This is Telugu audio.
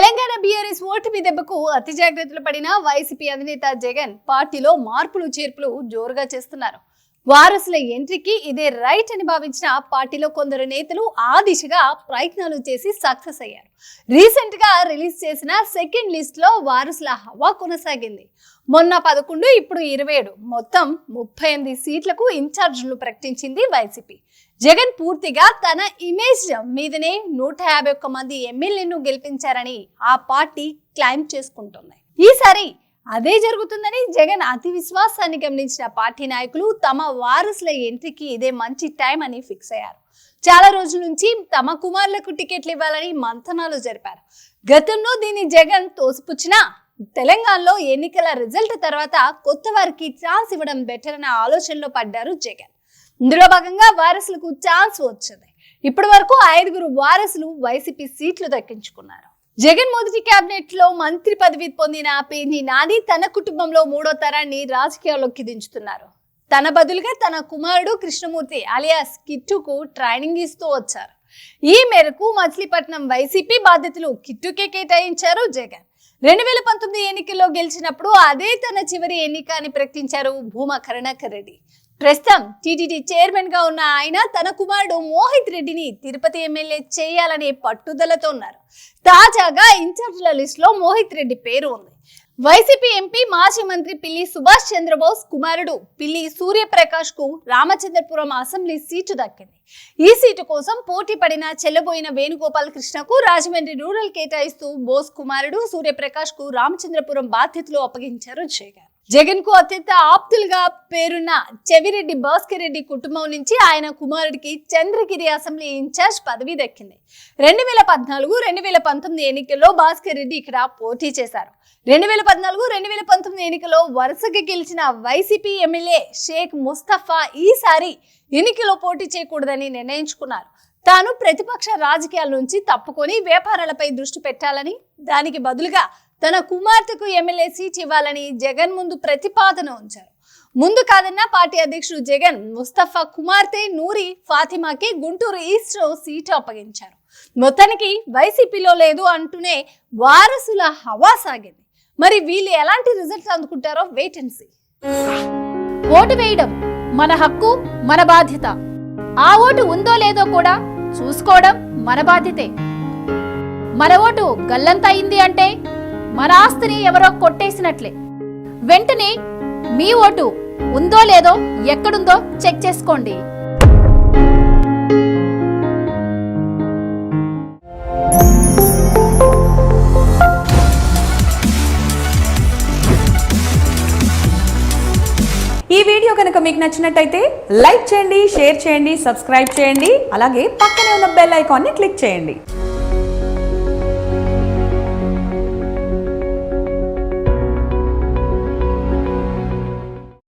తెలంగాణ బీఆర్ఎస్ ఓటమి దెబ్బకు అతి జాగ్రత్తలు పడిన వైసీపీ అధినేత జగన్ పార్టీలో మార్పులు చేర్పులు జోరుగా చేస్తున్నారు. వారసుల ఎంట్రీకి ఇదే రైట్ అని భావించిన పార్టీలో కొందరు నేతలు ఆ దిశగా ప్రయత్నాలు చేసి సక్సెస్ అయ్యారు. రీసెంట్ గా రిలీజ్ చేసిన సెకండ్ లిస్ట్ లో వారసుల హవా కొనసాగింది. మొన్న 11, ఇప్పుడు 27 మొత్తం 38 సీట్లకు ఇన్ఛార్జీలు ప్రకటించింది వైసీపీ. జగన్ పూర్తిగా తన ఇమేజ్ మీదనే 151 మంది ఎమ్మెల్యేను గెలిపించారని ఆ పార్టీ క్లైమ్ చేసుకుంటుంది. ఈసారి అదే జరుగుతుందని జగన్ అతి విశ్వాసాన్ని గమనించిన పార్టీ నాయకులు తమ వారసుల ఎంట్రీకి ఇదే మంచి టైం అని ఫిక్స్ అయ్యారు. చాలా రోజుల నుంచి తమ కుమారులకు టికెట్లు ఇవ్వాలని మంతనాలు జరిపారు. గతంలో దీన్ని జగన్ తోసిపుచ్చినా తెలంగాణలో ఎన్నికల రిజల్ట్ తర్వాత కొత్త వారికి ఛాన్స్ ఇవ్వడం బెటర్ అనే ఆలోచనలో పడ్డారు జగన్. ఇందులో భాగంగా వారసులకు ఛాన్స్ వచ్చింది. ఇప్పటి వరకు 5 వారసులు వైసీపీ సీట్లు దక్కించుకున్నారు. జగన్ మొదటి కేబినెట్ లో మంత్రి పదవి పొందిన పేర్ని నాని తన కుటుంబంలో 3వ తరాన్ని రాజకీయాల్లోకి దించుతున్నారు. తన బదులుగా తన కుమారుడు కృష్ణమూర్తి అలియాస్ కిట్టుకు ట్రైనింగ్ ఇస్తూ వచ్చారు. ఈ మేరకు మచిలీపట్నం వైసీపీ బాధ్యతలు కిట్టుకే కేటాయించారు జగన్. 2019 ఎన్నికల్లో గెలిచినప్పుడు అదే తన చివరి ఎన్నిక అని ప్రకటించారు భూమా కరుణాకర్ రెడ్డి. ప్రస్తుతం టీటీడీ చైర్మన్ గా ఉన్న ఆయన తన కుమారుడు మోహిత్ రెడ్డిని తిరుపతి ఎమ్మెల్యే చేయాలనే పట్టుదలతో ఉన్నారు. తాజాగా ఇన్ఛార్జీల లిస్ట్ లో మోహిత్ రెడ్డి పేరు ఉంది. వైసీపీ ఎంపీ మాజీ మంత్రి పిల్లి సుభాష్ చంద్రబోస్ కుమారుడు పిల్లి సూర్యప్రకాష్ కు రామచంద్రపురం అసెంబ్లీ సీటు దక్కింది. ఈ సీటు కోసం పోటీ పడిన చెల్లబోయిన వేణుగోపాల్ కృష్ణకు రాజమండ్రి రూరల్ కేటాయిస్తూ బోస్ కుమారుడు సూర్యప్రకాష్ కు రామచంద్రపురం బాధ్యతలు అప్పగించారు జగన్. జగన్ కు అత్యంత ఆప్తులుగా పేరున్న చెవిరెడ్డి భాస్కర్ రెడ్డి కుటుంబం నుంచి ఆయన కుమారుడికి చంద్రగిరి అసెంబ్లీ ఇన్ఛార్జ్ పదవి దక్కింది. 2014-2019 ఎన్నికల్లో భాస్కర్ రెడ్డి ఇక్కడ పోటీ చేశారు. 2014-2019 ఎన్నికల్లో వరుసగా గెలిచిన వైసీపీ ఎమ్మెల్యే షేక్ ముస్తఫా ఈసారి ఎన్నికల్లో పోటీ చేయకూడదని నిర్ణయించుకున్నారు. తాను ప్రతిపక్ష రాజకీయాల నుంచి తప్పుకొని వ్యాపారాలపై దృష్టి పెట్టాలని, దానికి బదులుగా తన కుమార్తెకు ఎమ్మెల్యే సీట్ ఇవ్వాలని జగన్ ముందు ప్రతిపాదన ఉంచారు. ముందు కాదన్న పార్టీ అధ్యక్షుడు జగన్ ముస్తఫా కుమార్తె నూరి ఫాతిమాకి గుంటూరు ఈస్ట్ లో సీటు అప్పగించారు. మొత్తానికి వైసీపీలో లేదు అంటూనే వారసుల హవా సాగింది. మరి వీళ్ళు ఎలాంటి రిజల్ట్స్ అందుకుంటారో వెయిట్ అండ్ సీ. ఓటు వేయడం మన హక్కు, మన బాధ్యత. ఆ ఓటు ఉందో లేదో కూడా చూసుకోవడం మన బాధ్యతే. మన ఓటు గల్లంత అయింది అంటే మన ఆస్తిని ఎవరో కొట్టేసినట్లే. వెంటనే మీ ఓటు ఉందో లేదో ఎక్కడుందో చెక్ చేసుకోండి. ఈ వీడియో కనుక మీకు నచ్చినట్టయితే లైక్ చేయండి, షేర్ చేయండి, సబ్స్క్రైబ్ చేయండి. అలాగే పక్కనే ఉన్న బెల్ ఐకాన్ని క్లిక్ చేయండి.